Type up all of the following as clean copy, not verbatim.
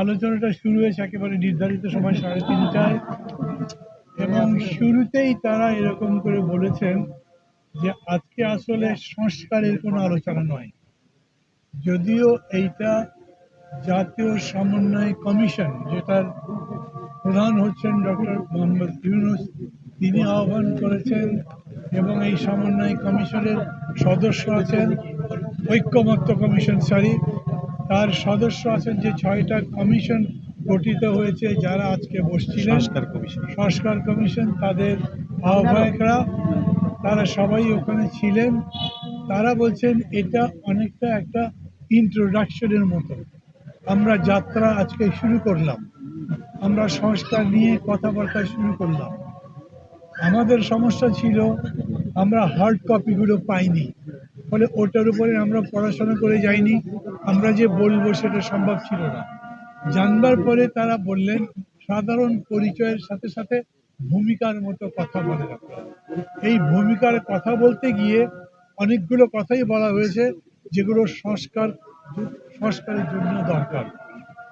আলোচনাটা শুরু হয়েছে একেবারে নির্ধারিত সময় 3:30টায়, এবং শুরুতেই তারা এরকম করে বলেছেন যে আজকে আসলে সংস্কারের কোনো আলোচনা নয়, যদিও এইটা জাতীয় সমন্বয় কমিশন, যেটার প্রধান হচ্ছেন ডক্টর মোহাম্মদ ইউনূস, তিনি আহ্বান করেছেন, এবং এই সমন্বয় কমিশনের সদস্য আছেন, ঐক্যমত্য কমিশন তার সদস্য আছেন যে 6টা কমিশন গঠিত হয়েছে, যারা আজকে বসছিলেন সংস্কার কমিশন, তাদের আহ্বায়করা, তারা সবাই ওখানে ছিলেন। তারা বলছেন এটা অনেকটা একটা ইন্ট্রোডাকশনের মতো, আমরা যাত্রা আজকে শুরু করলাম, আমরা সংস্কার নিয়ে কথাবার্তা শুরু করলাম। আমাদের সমস্যা ছিল আমরা হার্ড কপিগুলো পাইনি, ফলে ওটার উপরে আমরা পড়াশোনা করে যাইনি, আমরা যে বলবো সেটা সম্ভব ছিল না। জানবার পরে তারা বললেন সাধারণ পরিচয়ের সাথে সাথে ভূমিকার মতো কথা বলে রাখা। এই ভূমিকার কথা বলতে গিয়ে অনেকগুলো কথাই বলা হয়েছে যেগুলো সংস্কারের জন্য দরকার।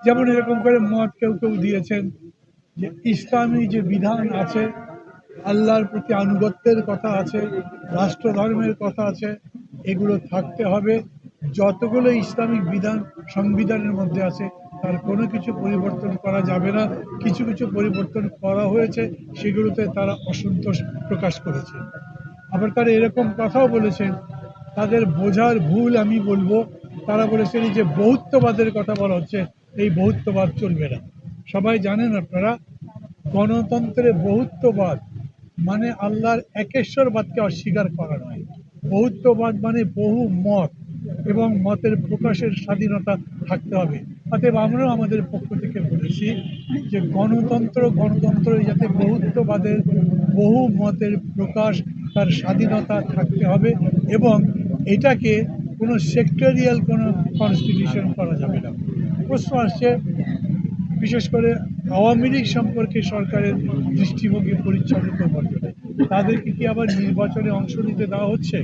যেমন এরকম করে মত কেউ কেউ দিয়েছেন যে ইসলামী যে বিধান আছে, আল্লাহর প্রতি আনুগত্যের কথা আছে, রাষ্ট্রধর্মের কথা আছে, এগুলো থাকতে হবে। যতগুলো ইসলামিক বিধান সংবিধানের মধ্যে আছে তার কোনো কিছু পরিবর্তন করা যাবে না। কিছু কিছু পরিবর্তন করা হয়েছে, সেগুলোতে তারা অসন্তোষ প্রকাশ করেছে। আবার তারা এরকম কথাও বলেছেন, তাদের বোঝার ভুল আমি বলবো, তারা বলেছেন যে বহুত্ববাদের কথা বলা হচ্ছে, এই বহুত্ববাদ চলবে না। সবাই জানেন আপনারা, গণতন্ত্রে বহুত্ববাদ মানে আল্লাহর একেশ্বরবাদকে অস্বীকার করা নয়। বহুত্ববাদ মানে বহু মত এবং মতের প্রকাশের স্বাধীনতা থাকতে হবে। অতএব আমরাও আমাদের পক্ষ থেকে বলেছি যে গণতন্ত্র যাতে বহুত্ববাদের বহু মতের প্রকাশ, তার স্বাধীনতা থাকতে হবে, এবং এটাকে কোনো সেক্টরিয়াল কোনো কনস্টিটিউশন করা যাবে না। প্রশ্ন আসছে বিশেষ করে আওয়ামী লীগ সম্পর্কে সরকারের দৃষ্টিভঙ্গি পরিচ্ছন্ন করবে, তাদেরকে কি আবার নির্বাচনে অংশ নিতে দেওয়া হচ্ছে?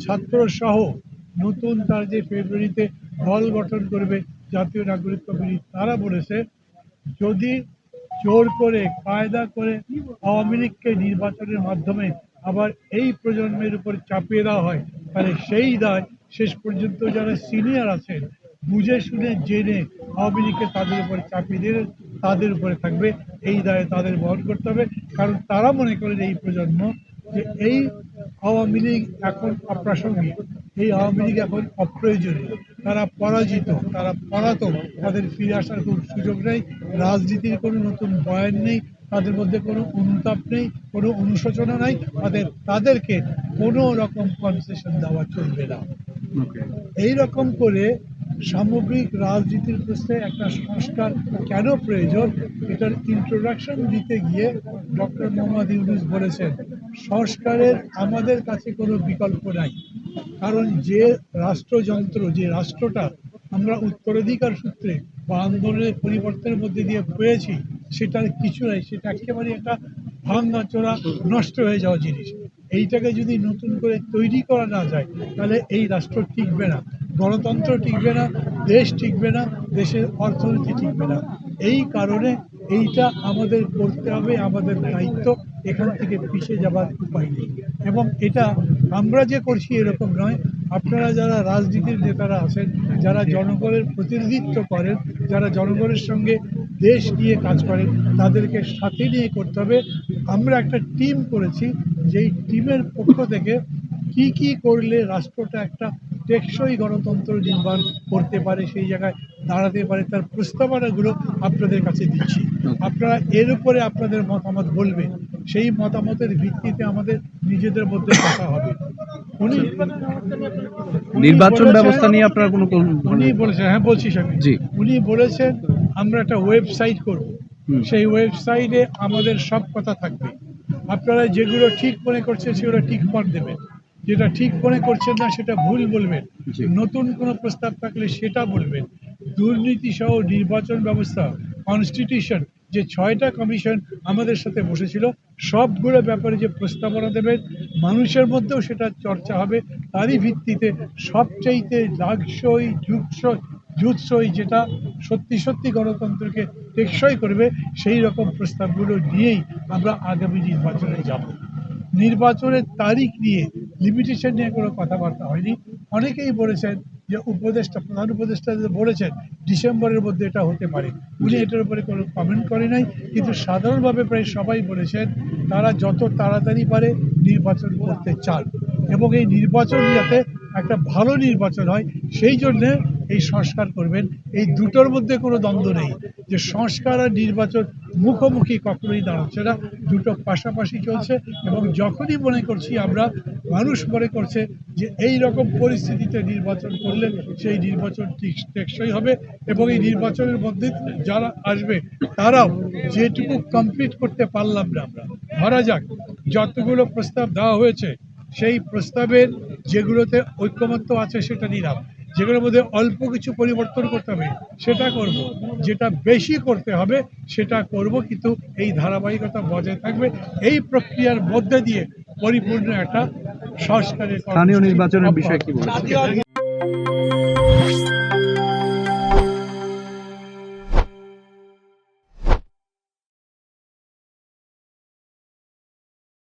ছাত্র সহ নতুন তার যে ফেব্রুয়ারিতে দল গঠন করবে জাতীয় নাগরিক কমিটি, তারা বলেছে যদি জোর করে কায়দা করে আওয়ামী লীগকে নির্বাচনের মাধ্যমে আবার এই প্রজন্মের উপর চাপিয়ে দেওয়া হয়, তাহলে সেই দায় শেষ পর্যন্ত যারা সিনিয়র আছেন বুঝে শুনে জেনে আওয়ামী লীগকে তাদের উপরে চাপিয়ে দিলে তাদের উপরে থাকবে, এই দায় তাদের বহন করতে হবে। কারণ তারা মনে করেন এই প্রজন্ম যে এই আওয়ামী লীগ এখন অপ্রাসঙ্গিক, এই আওয়ামী লীগ এখন অপ্রয়োজনীয়, তারা পরাজিত, তারা পলাতক, তাদের ফিরে আসার কোনো সুযোগ নেই, রাজনীতির কোনো নতুন বয়ান নেই, তাদের মধ্যে কোনো অনুতাপ নেই, কোনো অনুশোচনা নাই, তাদেরকে কোনো রকম কনসেশন দেওয়া চলবে না। এই রকম করে সামগ্রিক রাজনীতির প্রশ্নে একটা সংস্কার কেন প্রয়োজন, এটার ইন্ট্রোডাকশন দিতে গিয়ে ডক্টর মোহাম্মদ ইউনূস বলেছেন সংস্কারের আমাদের কাছে কোনো বিকল্প নাই। কারণ যে রাষ্ট্রযন্ত্র, যে রাষ্ট্রটা আমরা উত্তরাধিকার সূত্রে বা আন্দোলনের পরিবর্তনের মধ্যে দিয়ে পেয়েছি, সেটার কিছু নাই, সেটা একেবারে একটা ভাঙাচোরা নষ্ট হয়ে যাওয়া জিনিস। এইটাকে যদি নতুন করে তৈরি করা না যায় তাহলে এই রাষ্ট্র টিকবে না, গণতন্ত্র টিকবে না, দেশ টিকবে না, দেশের অর্থনীতি টিকবে না। এই কারণে এইটা আমাদের করতে হবে, আমাদের দায়িত্ব, এখান থেকে পিছিয়ে যাবার উপায় নেই। এবং এটা আমরা যে করছি এরকম নয়, আপনারা যারা রাজনীতির নেতারা আছেন, যারা জনগণের প্রতিনিধিত্ব করেন, যারা জনগণের সঙ্গে দেশ নিয়ে কাজ করেন, তাদেরকে সাথে নিয়ে করতে হবে। আমরা একটা টিম করেছি, যেই টিমের পক্ষ থেকে কি কি করলে রাষ্ট্রটা একটা টেকসই গণতন্ত্র নির্মাণ করতে পারে, সেই জায়গায় দাঁড়াতে পারে, তার প্রস্তাবনাগুলো আপনাদের কাছে দিচ্ছি। আপনারা এর উপরে আপনাদের মতামত বলবেন, সেই মতামতের ভিত্তিতে আমাদের নিজেদের মধ্যে কথা হবে। উনি নির্বাচন ব্যবস্থা নিয়ে আপনারা উনি বলেছেন, হ্যাঁ বলছি স্বামী, উনি বলেছেন আমরা একটা ওয়েবসাইট করব, সেই ওয়েবসাইটে আমাদের সব কথা থাকবে। আপনারা যেগুলো ঠিক মনে করছেন সেগুলো ঠিক মত দেবেন, যেটা ঠিক মনে করছেন না সেটা ভুল বলবেন, নতুন কোনো প্রস্তাব থাকলে সেটা বলবেন। দুর্নীতি সহ নির্বাচন ব্যবস্থা, কনস্টিটিউশন, যে 6টা কমিশন আমাদের সাথে বসেছিল, সবগুলো ব্যাপারে যে প্রস্তাবনা দেবেন, মানুষের মধ্যেও সেটা চর্চা হবে, তারই ভিত্তিতে সবচাইতে লাগসই যুগসই জুৎসই, যেটা সত্যি সত্যি গণতন্ত্রকে টেকসই করবে, সেই রকম প্রস্তাবগুলো নিয়েই আমরা আগামী নির্বাচনে যাব। নির্বাচনের তারিখ নিয়ে, লিমিটেশন নিয়ে কোনো কথাবার্তা হয়নি। অনেকেই বলেছেন যে প্রধান উপদেষ্টা বলেছেন ডিসেম্বরের মধ্যে এটা হতে পারে, উনি এটার উপরে কোনো কমেন্ট করে নাই। কিন্তু সাধারণভাবে প্রায় সবাই বলেছেন তারা যত তাড়াতাড়ি পারে নির্বাচন করতে চান, এবং এই নির্বাচন যাতে একটা ভালো নির্বাচন হয় সেই জন্যে এই সংস্কার করবেন। এই দুটোর মধ্যে কোনো দ্বন্দ্ব নেই যে সংস্কার আর নির্বাচন মুখোমুখি কখনোই দাঁড়াচ্ছে না, দুটো পাশাপাশি চলছে। এবং যখনই মনে করছি আমরা, মানুষ মনে করছে যে এই রকম পরিস্থিতিতে নির্বাচন করলে সেই নির্বাচন টেকসই হবে, এবং এই নির্বাচনের মধ্যে যারা আসবে তারাও যেটুকু কমপ্লিট করতে পারলাম না আমরা, ধরা যাক যতগুলো প্রস্তাব দেওয়া হয়েছে সেই প্রস্তাবের যেগুলোতে ঐক্যমত্য আছে সেটা নিলাম, যেগুলোর মধ্যে অল্প কিছু পরিবর্তন করতে হবে সেটা করব, যেটা বেশি করতে হবে সেটা করব, কিন্তু এই ধারাবাহিকতা বজায় থাকবে। এই প্রক্রিয়ার মধ্যে দিয়ে পরিপূর্ণ একটা সংস্কারের স্থানীয় নির্বাচনের বিষয়ে কি বলছেন?